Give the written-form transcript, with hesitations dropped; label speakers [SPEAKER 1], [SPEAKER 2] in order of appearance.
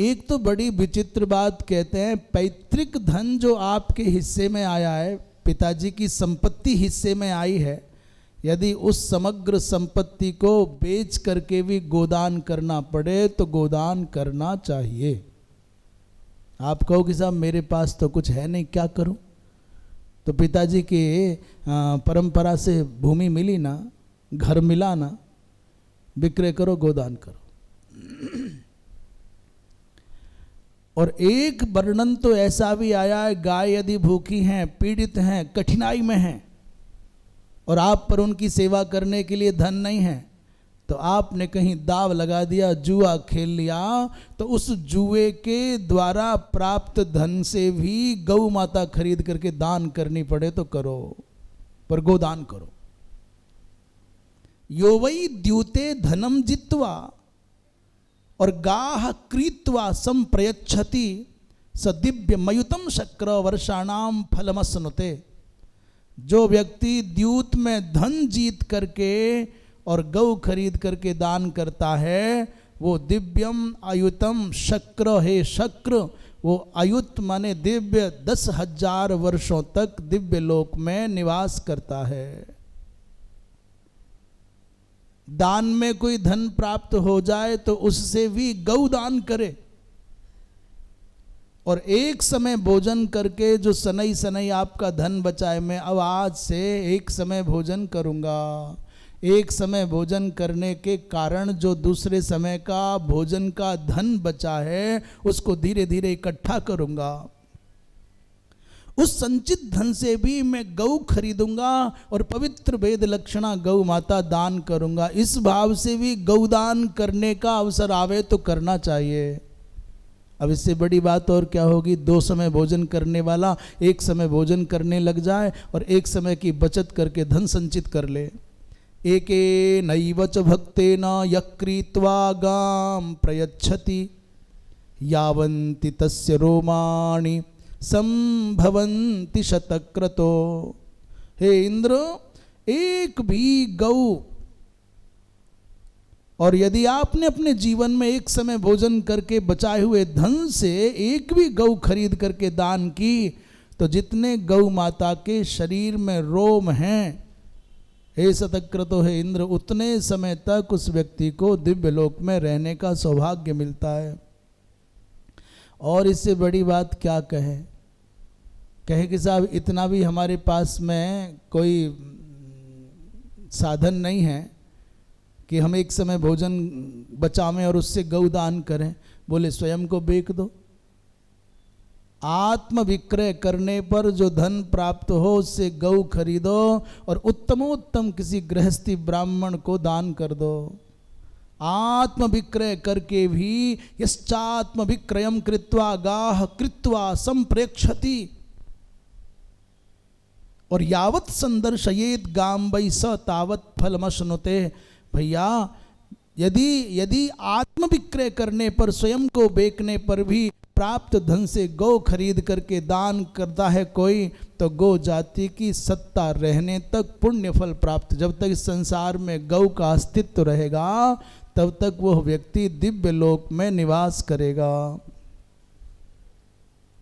[SPEAKER 1] एक तो बड़ी विचित्र बात कहते हैं, पैतृक धन जो आपके हिस्से में आया है, पिताजी की संपत्ति हिस्से में आई है, यदि उस समग्र संपत्ति को बेच करके भी गोदान करना पड़े तो गोदान करना चाहिए। आप कहो कि साहब मेरे पास तो कुछ है नहीं, क्या करूं? तो पिताजी की परंपरा से भूमि मिली ना, घर मिला ना, विक्रय करो, गोदान करो। और एक वर्णन तो ऐसा भी आया है, गाय यदि भूखी हैं, पीड़ित हैं, कठिनाई में हैं और आप पर उनकी सेवा करने के लिए धन नहीं है, तो आपने कहीं दाव लगा दिया, जुआ खेल लिया, तो उस जुए के द्वारा प्राप्त धन से भी गौ माता खरीद करके दान करनी पड़े तो करो, पर गोदान करो। यो वै द्यूते धनम जित्वा और गाह क्रीत्वा संप्रयच्छति स दिव्य मयुतम शक्र वर्षाणाम फलमस्नुते। जो व्यक्ति द्यूत में धन जीत करके और गौ खरीद करके दान करता है, वो दिव्यम आयुतम शक्र है। शक्र वो आयुत माने दिव्य, 10,000 वर्षों तक दिव्य लोक में निवास करता है। दान में कोई धन प्राप्त हो जाए तो उससे भी गौ दान करे, और एक समय भोजन करके जो सनई सनई आपका धन बचाए, मैं अब आज से एक समय भोजन करूंगा, एक समय भोजन करने के कारण जो दूसरे समय का भोजन का धन बचा है उसको धीरे धीरे इकट्ठा करूंगा, उस संचित धन से भी मैं गौ खरीदूंगा और पवित्र वेद लक्षणा गौ माता दान करूंगा। इस भाव से भी गौदान करने का अवसर आवे तो करना चाहिए। अब इससे बड़ी बात और क्या होगी? 2 समय भोजन करने वाला एक समय भोजन करने लग जाए और एक समय की बचत करके धन संचित कर ले। एके नैव च भक्तेन यक्रीत्वा गाम प्रयच्छति यावन्ति तस्य रोमाणि संभवन्ति शतक्रतो। हे इंद्र, एक भी गौ, और यदि आपने अपने जीवन में एक समय भोजन करके बचाए हुए धन से एक भी गौ खरीद करके दान की, तो जितने गौ माता के शरीर में रोम हैं, हे शतक्रतो, हे इंद्र, उतने समय तक उस व्यक्ति को दिव्य लोक में रहने का सौभाग्य मिलता है। और इससे बड़ी बात क्या कहे कि साहब इतना भी हमारे पास में कोई साधन नहीं है कि हम एक समय भोजन बचावें और उससे गौ दान करें। बोले स्वयं को बेच दो। आत्म विक्रय करने पर जो धन प्राप्त हो उससे गौ खरीदो और उत्तमोत्तम किसी गृहस्थी ब्राह्मण को दान कर दो। आत्म विक्रय करके भी यश्चात्म विक्रयम कृत्वा गाह कृत्वा संप्रेक्षति और यावत संदर्शयेत गाम वै स तावत फलमश्नुते। भैया, यदि आत्म विक्रय करने पर, स्वयं को बेचने पर भी प्राप्त धन से गौ खरीद करके दान करता है कोई, तो गौ जाति की सत्ता रहने तक पुण्य फल प्राप्त। जब तक इस संसार में गौ का अस्तित्व रहेगा तब तक वह व्यक्ति दिव्य लोक में निवास करेगा।